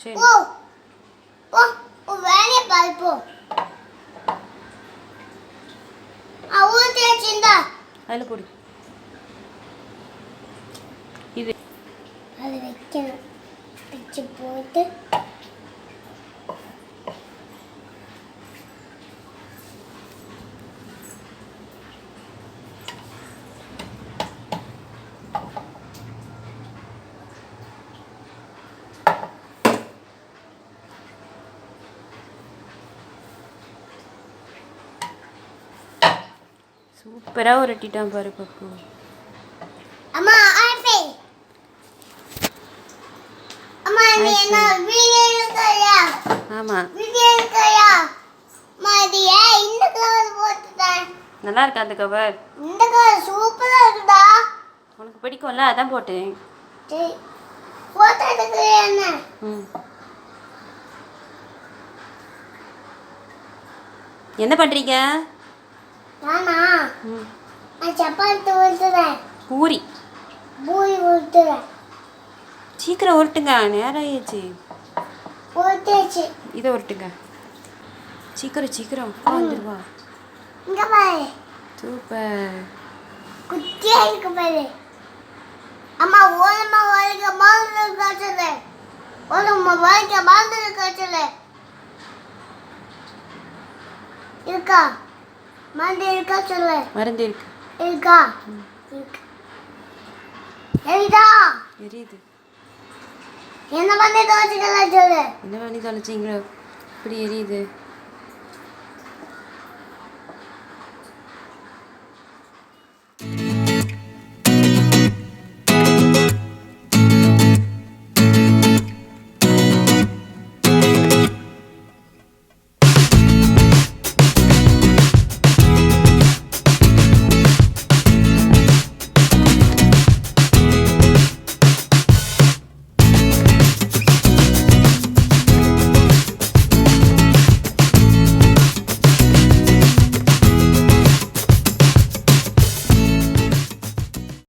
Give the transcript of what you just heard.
சரி ஓ ஓ ஓ வேலைய பாரு போ. ஊத்தி வச்சிருந்தா அதில் போடு. இது அது வைக்கணும். வச்சு போட்டு சூப்பராக உருட்டிட்டான் பாரு பப்பு. அம்மா ஆஃபே. அம்மா நீ என்ன வீடியோ எடுக்கறியா? ஆமாம். வீடியோ எடுக்கறியா? அம்மா இது ஏன் இந்த கவர் போட்டுட்டேன்? நல்லா இருக்கா அந்த கவர்? இந்த கவர் சூப்பரா இருக்குடா. உனக்கு பிடிக்கும்ல, அதான் போட்டேன். சரி போட்டோ எடுக்கிறியா என்ன? என்ன பண்ணுறீங்க? நானா நான் சப்பாத்தி உருட்டுறேன். பூரி உருட்டுறேன். சீக்கிரம் உருட்டுங்க, நேரம் ஆயிடுச்சு. உருட்டிச்சு. இதை உருட்டுங்க சீக்கிரம் சீக்கிரம். வந்துடுவா. இங்க பாரு. சூப்பர். குட்டியா இருக்கு பாரு. அம்மா ஓரமா வாழ்க்கை மாதிரி காய்ச்சல. ஓரமா வாழ்க்கை மாதிரி காய்ச்சல இருக்கா? மருந்து இருக்கா சொல்லு. மருந்து இருக்கு. இருக்கா? இருக்கு. எரியுதா? எரியுது. என்ன பண்ணி தொலைச்சிக்கலாம் சொல்லு. என்ன பண்ணி தொலைச்சிங்களோ இப்படி எரியுது?